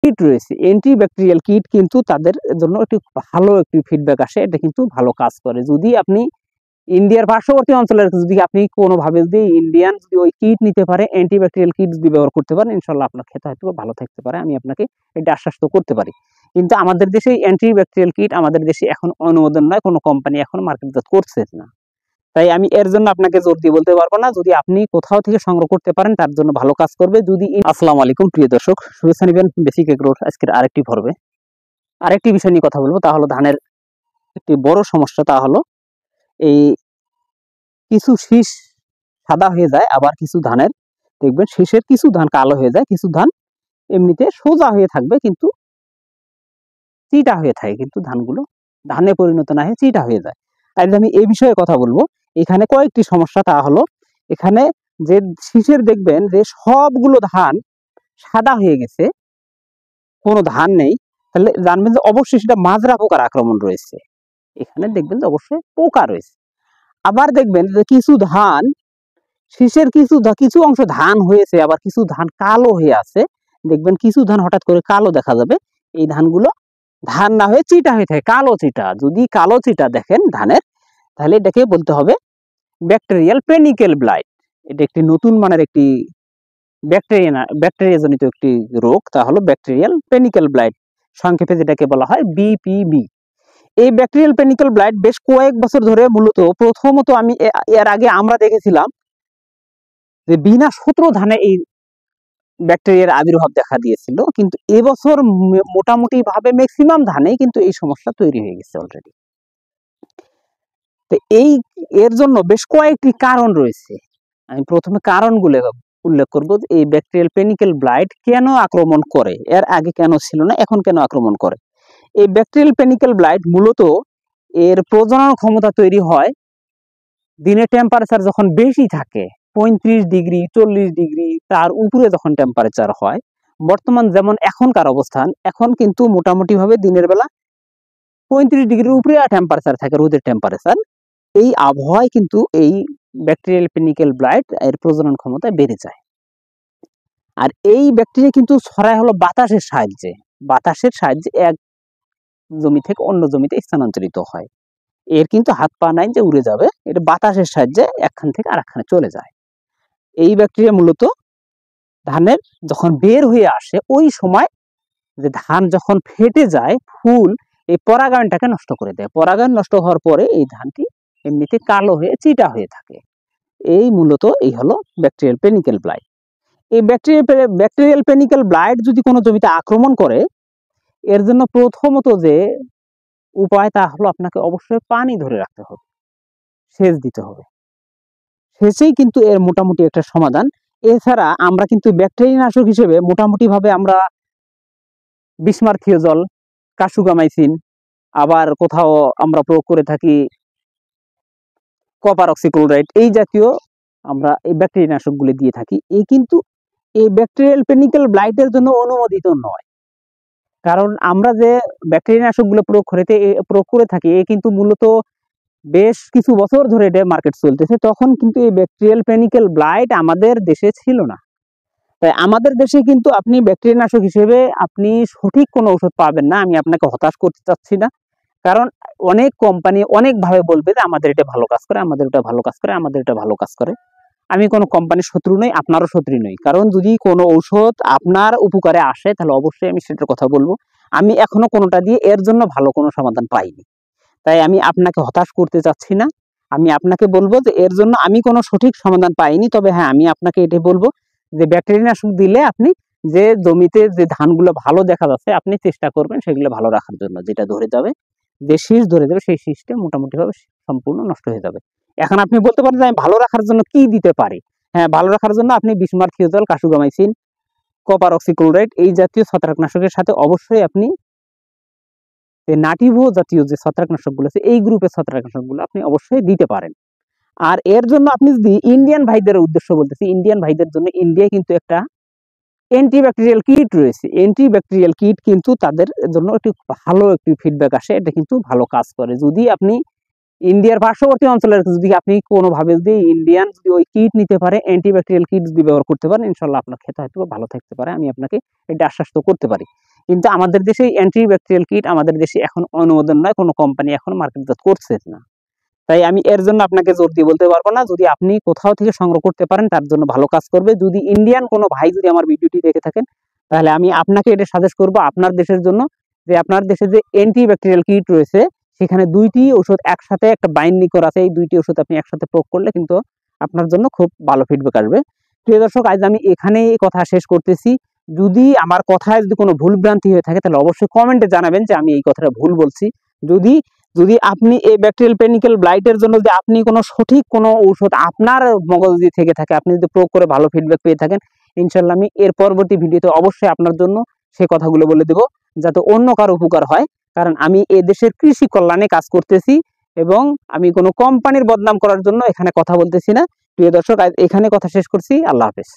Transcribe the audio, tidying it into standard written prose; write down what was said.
Kit রয়েছে, antibacterial kit কিন্তু তাদের জন্য একটি ভালো একটি ফিডব্যাক আসে, এটা কিন্তু ভালো কাজ করে। যদি আপনি ইন্ডিয়ার পার্শ্ববর্তী অঞ্চলের যদি আপনি কোনোভাবে যদি ইন্ডিয়ান যদি ওই কিট নিতে পারে, অ্যান্টিব্যাকটেরিয়াল কিট যদি ব্যবহার করতে পারেন, ইনশাল্লাহ আপনার ক্ষেত হয়তো ভালো থাকতে পারে, আমি আপনাকে এটা আশ্বাস করতে পারি। কিন্তু আমাদের দেশে অ্যান্টিব্যাকটেরিয়াল কিট আমাদের দেশে এখন অনুমোদন নয়, কোনো কোম্পানি এখন মার্কেটজাত করছে না। তাই আমি এর জন্য আপনাকে জোর দিয়ে বলতে পারবো না। যদি আপনি কোথাও থেকে সংগ্রহ করতে পারেন তার জন্য ভালো কাজ করবে। যদি আসসালামু আলাইকুম প্রিয় দর্শক, শুভেচ্ছা নিবেন বেসিক এগ্রোর আজকের আরেকটি পর্বে। আরেকটি বিষয় নিয়ে কথা বলবো, তা হলো ধানের একটি বড় সমস্যা। তা হলো এই কিছু শীষ সাদা হয়ে যায়, আবার কিছু ধানের দেখবেন শীষের কিছু ধান কালো হয়ে যায়, কিছু ধান এমনিতে সোজা হয়ে থাকবে কিন্তু চিটা হয়ে থাকে, কিন্তু ধানগুলো ধানে পরিণত না হয়ে চিটা হয়ে যায়। তাই আমি এই বিষয়ে কথা বলবো। এখানে কয়েকটি সমস্যা, তা হলো এখানে যে শীষের দেখবেন যে সবগুলো ধান সাদা হয়ে গেছে, কোনো ধান নেই, তাহলে জানবেন যে অবশ্যই সেটা মাজরা পোকার আক্রমণ রয়েছে। এখানে দেখবেন যে অবশ্যই পোকা রয়েছে। আবার দেখবেন যে কিছু ধান শীষের কিছু অংশ ধান হয়েছে, আবার কিছু ধান কালো হয়ে আছে। দেখবেন কিছু ধান হঠাৎ করে কালো দেখা যাবে, এই ধানগুলো ধান না হয়ে চিটা হয়ে থাকে, কালো চিটা। যদি কালো চিটা দেখেন ধানের, তাহলে এটাকে বলতে হবে ব্যাকটেরিয়াল পেনিকেল ব্লাইট। এটা একটি নতুন মানের একটি ব্যাকটেরিয়া জনিত একটি রোগ, তা হলো ব্যাকটেরিয়াল পেনিকেল ব্লাইট, সংক্ষেপে যেটাকে বলা হয় বিপিবি। এই ব্যাকটেরিয়াল পেনিকেল ব্লাইট বেশ কয়েক বছর ধরে মূলত প্রথমত আমি এর আগে আমরা দেখেছিলাম যে বিনা শত্রু ধানে এই ব্যাকটেরিয়ার আবির্ভাব দেখা দিয়েছিল, কিন্তু এবছর মোটামুটি ভাবে ম্যাক্সিমাম ধানে কিন্তু এই সমস্যা তৈরি হয়ে গেছে অলরেডি। তো এর জন্য বেশ কয়েকটি কারণ রয়েছে। আমি প্রথমে কারণগুলো উল্লেখ করব। এই ব্যাকটেরিয়াল পেনিকেল ব্লাইট কেন আক্রমণ করে, এর আগে কেন ছিল না, এখন কেন আক্রমণ করে। এই ব্যাকটেরিয়াল পেনিকেল ব্লাইট মূলত এর প্রজনন ক্ষমতা তৈরি হয় দিনের টেম্পারেচার যখন বেশি থাকে, 35 ডিগ্রি 40 ডিগ্রি তার উপরে যখন টেম্পারেচার হয়। বর্তমান যেমন এখনকার অবস্থান, এখন কিন্তু মোটামুটি ভাবে দিনের বেলা 35 ডিগ্রির উপরে টেম্পারেচার থাকে, রোদের টেম্পারেচার। এই আবহাওয়ায় কিন্তু এই ব্যাকটেরিয়াল পেনিকেল ব্লাইট এর প্রজনন ক্ষমতা বেড়ে যায়। আর এই ব্যাকটেরিয়া কিন্তু ছড়ায় হলো বাতাসের সাহায্যে এক জমি থেকে অন্য জমিতে স্থানান্তরিত হয়। এর কিন্তু হাত পা নাই যে উড়ে যাবে, এটা বাতাসের সাহায্যে একখান থেকে আরেকখানে চলে যায়। এই ব্যাকটেরিয়া মূলত ধানের যখন বের হয়ে আসে, ওই সময় যে ধান যখন ফেটে যায় ফুল, এই পরাগায়নটাকে নষ্ট করে দেয়। পরাগায়ন নষ্ট হওয়ার পরে এই ধানটি এমনিতে কালো হয়ে চিটা হয়ে থাকে। এই মূলত এই হলো ব্যাকটেরিয়াল পেনিকেল ব্লাইট। এই ব্যাকটেরিয়াল পেনিকেল ব্লাইট যদি কোনো জমিতে আক্রমণ করে, এর জন্য প্রথমত যে উপায় তা হলো আপনাকে অবশ্যই পানি ধরে রাখতে হবে, সেচ দিতে হবে। সেচেই কিন্তু এর মোটামুটি একটা সমাধান। এছাড়া আমরা কিন্তু ব্যাকটেরিয়া নাশক হিসেবে মোটামুটি ভাবে আমরা বিসমার্থিওজল, কাসুগামাইসিন, আবার কোথাও আমরা প্রয়োগ করে থাকি কপার অক্সিক্লোরাইড, এই জাতীয় আমরা এই ব্যাকটেরিয়া নাশকগুলি দিয়ে থাকি। কিন্তু এই ব্যাকটেরিয়াল পেনিকেল ব্লাইটের জন্য অনুমোদিত নয়। কারণ আমরা যে ব্যাকটেরিয়া নাশকগুলো প্রয়োগ করে থাকি, এ কিন্তু মূলত বেশ কিছু বছর ধরে এটা মার্কেট চলতেছে। তখন কিন্তু এই ব্যাকটেরিয়াল পেনিকেল ব্লাইট আমাদের দেশে ছিল না। তাই আমাদের দেশে কিন্তু আপনি ব্যাকটেরিয়া নাশক হিসেবে আপনি সঠিক কোনো ওষুধ পাবেন না। আমি আপনাকে হতাশ করতে চাচ্ছি না, কারণ অনেক কোম্পানি অনেকভাবে বলবে যে আমাদের এটা ভালো কাজ করে, আমাদের এটা ভালো কাজ করে, আমাদের এটা ভালো কাজ করে। আমি কোনো কোম্পানির শত্রু নই, আপনারও শত্রু নই। কারণ যদি কোনো ঔষধ আপনার উপকারে আসে, তাহলে অবশ্যই আমি সেটার কথা বলবো। আমি এখনো কোনোটা দিয়ে এর জন্য ভালো কোনো সমাধান পাইনি, তাই আমি আপনাকে হতাশ করতে চাচ্ছি না। আমি আপনাকে বলবো যে এর জন্য আমি কোনো সঠিক সমাধান পাইনি। তবে হ্যাঁ, আমি আপনাকে এটাই বলবো যে ব্যাকটেরিয়া নাশক দিলে আপনি যে জমিতে যে ধানগুলো ভালো দেখা যাচ্ছে, আপনি চেষ্টা করবেন সেগুলো ভালো রাখার জন্য। যেটা ধরে যাবে, যে শীষ ধরে যাবে, সেই শীষটা মোটামুটি ভাবে সম্পূর্ণ নষ্ট হয়ে যাবে। এখন আপনি বলতে পারেন যে আমি ভালো রাখার জন্য কি দিতে পারি। হ্যাঁ, ভালো রাখার জন্য আপনি বিসমার্থিওজল, কাসুগামাইসিন, কপার অক্সিক্লোরাইড এই জাতীয় ছত্রাকনাশকের সাথে অবশ্যই আপনি নাটিভো জাতীয় যে ছত্রাকনাশকগুলো আছে, এই গ্রুপের ছত্রাকনাশকগুলো আপনি অবশ্যই দিতে পারেন। আর এর জন্য আপনি যদি ইন্ডিয়ান ভাইদের উদ্দেশ্য বলতেছি, ইন্ডিয়ান ভাইদের জন্য ইন্ডিয়ায় কিন্তু একটা অ্যান্টিব্যাকটেরিয়াল কিট রয়েছে। অ্যান্টিব্যাকটেরিয়াল কিট কিন্তু তাদের জন্য একটি ভালো একটি ফিডব্যাক আসে, এটা কিন্তু ভালো কাজ করে। যদি আপনি ইন্ডিয়ার পার্শ্ববর্তী অঞ্চলের যদি আপনি কোনোভাবে যদি ইন্ডিয়ান যদি ওই কিট নিতে পারে, অ্যান্টিব্যাকটেরিয়াল কিট যদি ব্যবহার করতে পারেন, ইনশাল্লাহ আপনার ক্ষেত হয়তো ভালো থাকতে পারে, আমি আপনাকে এটা আশ্বাস করতে পারি। কিন্তু আমাদের দেশে অ্যান্টিব্যাকটেরিয়াল কিট আমাদের দেশে এখন অনুমোদন নয়, কোনো কোম্পানি এখন মার্কেটজাত করছে না। তাই আমি এর জন্য আপনাকে জোর দিয়ে বলতে পারবো না। যদি আপনি কোথাও থেকে সংগ্রহ করতে পারেন তার জন্য ভালো কাজ করবে। যদি ইন্ডিয়ান কোনো ভাই যদি আমার ভিডিওটি দেখে থাকেন, তাহলে আমি আপনাকে এটা সাজেস্ট করবো আপনার দেশের জন্য, যে আপনার দেশে যে অ্যান্টিব্যাকটেরিয়াল কিট রয়েছে সেখানে 2টি ওষুধ একসাথে একটা বাইন্ডিং করা আছে, এই 2টি ওষুধ আপনি একসাথে প্রয়োগ করলে কিন্তু আপনার জন্য খুব ভালো ফিডব্যাক আসবে। প্রিয় দর্শক, আজ আমি এখানেই কথা শেষ করতেছি। যদি আমার কথায় যদি কোনো ভুল ভ্রান্তি হয়ে থাকে তাহলে অবশ্যই কমেন্টে জানাবেন যে আমি এই কথাটা ভুল বলছি। যদি যদি আপনি এই ব্যাকটেরিয়াল পেনিকেল ব্লাইটের জন্য যদি আপনি কোনো সঠিক কোনো ঔষধ আপনার মগজ যদি থেকে থাকে, আপনি যদি প্রয়োগ করে ভালো ফিডব্যাক পেয়ে থাকেন, ইনশাল্লাহ আমি এর পরবর্তী ভিডিওতে অবশ্যই আপনার জন্য সেই কথাগুলো বলে দেব, যাতে অন্য কারো উপকার হয়। কারণ আমি এ দেশের কৃষি কল্যাণে কাজ করতেছি এবং আমি কোনো কোম্পানির বদনাম করার জন্য এখানে কথা বলতেছি না। প্রিয় দর্শক, আজ এখানে কথা শেষ করছি। আল্লাহ হাফেজ।